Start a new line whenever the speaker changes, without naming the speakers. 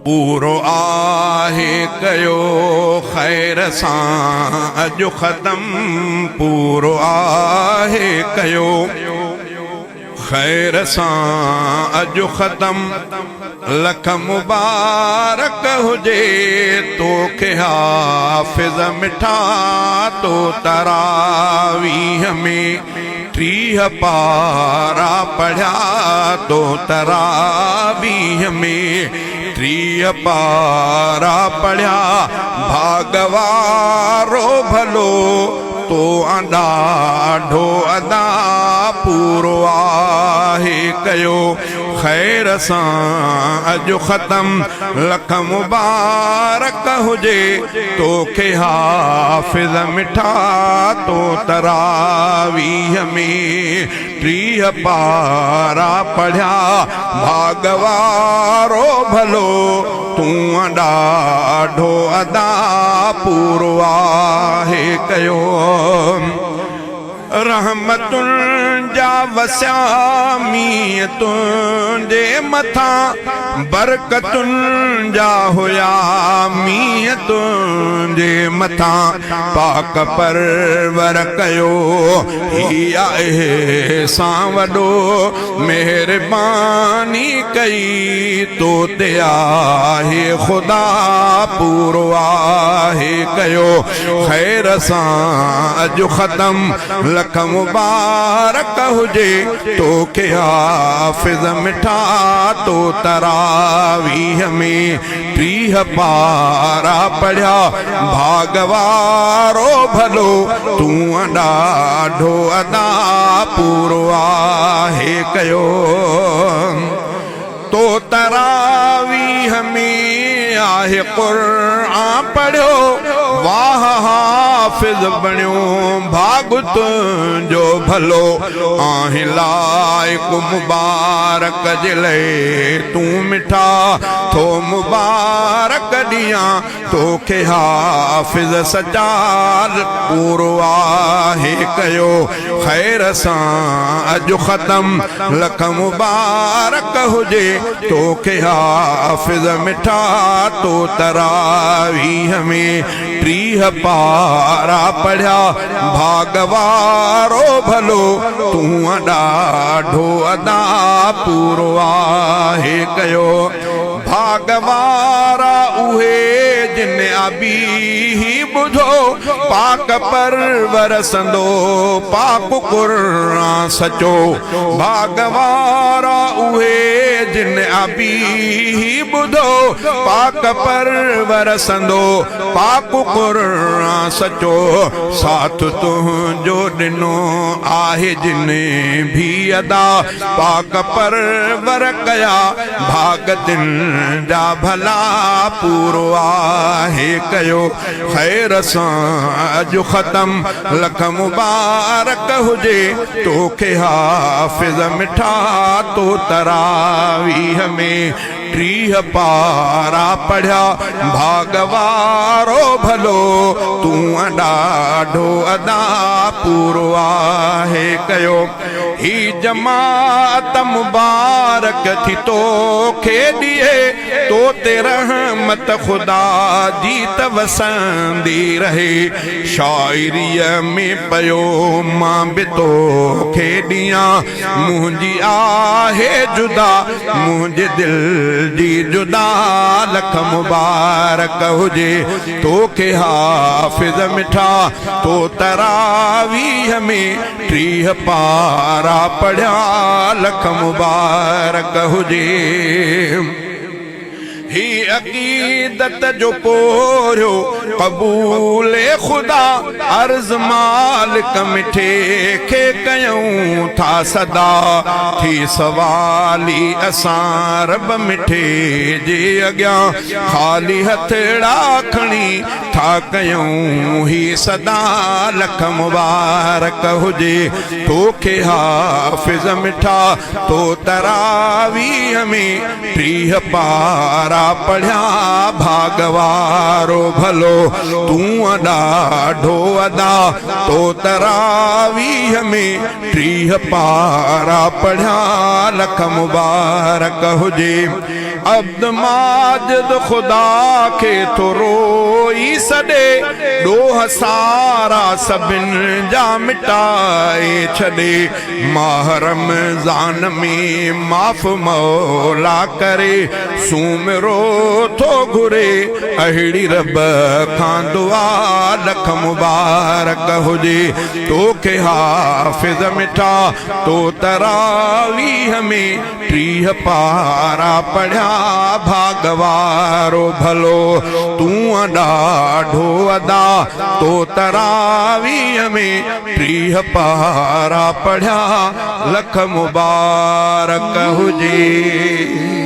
पूरो आहे कयो खैर सां अॼु ख़त्म पूरो आहे कयो खैर सां अॼु ख़त्म लख मुबारक हुजे तोखे हाफ़िज़ मिठा तो तरावीह में 30 पारा पढ़िया तो तरावीह में 30 पारा पढ़िया भागवारो भलो तो ॾाढो अदा पूरो आहे कयो खैर सां अॼु ख़त्म लख मुबारक हुजे तोखे हाफ़िज़ मिठा तो तरावीह में 30 पारा पढ़िया भागवारो भलो तूं ॾाढो अदा पूरो आहे कयो रहमतुनि जा वसिया मींहं तुंहिंजे मथां बरकतुनि जा हुया मींहं तुंहिंजे मथां पाक परवर कयो ही आहे सां वॾो महिरबानी कई तो ते आहे ख़ुदा पूरो आहे कयो खैर सां अॼु ख़त्म लख मुबारक हुजे तोखे हाफ़िज़ मिठा तो तरावीह में 30 पारा पढ़िया भागवारो भलो तूं ॾाढो अदा पूरो आहे कयो तो तरावीह में आहे क़ुरान पढ़ियो वाह हाफ़िज़ बणियो भाॻु तुंहिंजो भलो आहे लाइक़ मुबारक जे लाइ तूं मिठा थो मुबारक ॾियां तोखे हाफ़िज़ सजाद पूरो आहे कयो खैर सां अॼु ख़त्म लख मुबारक हुजे तोखे हाफ़िज़ मिठा तो तरावीह में 30 पारा पढ़िया भागवारो भलो तूं ॾाढो अदा पूरो आहे कयो भागवारा उहे जिन अबी ही ॿुधो पाक परवर संदो पाक क़ुरान सचो भागवारा उहे जिन अबी ही ॿुधो पाक परवर संदो पाक क़ुरान सचो साथ तुंहिंजो ॾिनो आहे जिन भी अदा पाक परवर कया भाग दिन जा भला पूरो आहे कयो खैर सां अॼु ख़त्म लख मुबारक हुजे तोखे हाफ़िज़ मिठा तो तरावीह में 30 पारा पढ़िया भागवारो भलो तूं ॾाढो अदा पूरो आहे कयो ही जमात मुबारक थी तोखे ॾिए तो ते रहमत ख़ुदा जी त वसंदी रहे शाइरीअ में पयो मां बि तोखे ॾियां मुंहिंजी आहे जुदा मुंहिंजे दिलि जी जुदा लख मुबारक हुजे तोखे हाफ़िज़ मिठा तो तरावीह में 30 पारा पढ़िया लख मुबारक हुजे ही अक़ीदत जो पोरियो क़बूल ख़ुदा अर्ज़ मालिक मिठे खे कयूं था सदा थी सवाली असां रब मिठे जे अॻियां ख़ाली हथड़ा खणी था कयूं ही सदा लख मुबारक हुजे तोखे हाफ़िज़ मिठा तो तरावीह में 30 पारा पारा पढ़िया भागवारो भलो तू ॾाढो अदा तो तरावीह में 30 पारा पढ़िया लख मुबारक हुजे। अब्द माजिद खुदा के तो रोई सॾे ॾोह सारा सभिन जा मिटाए छॾे। माह रमज़ान में माफ़ मौला करे सूमरो थो घुरे अहिड़ी रब खां दुआ लख मुबारक हुजे। तोखे हाफ़िज़ मिठा तो तरावीह में 30 पारा पढ़िया भागवारो भलो तू ॾाढो अदा तो तरावीह में 30 पारा पढ़िया लख मुबारक हुजे।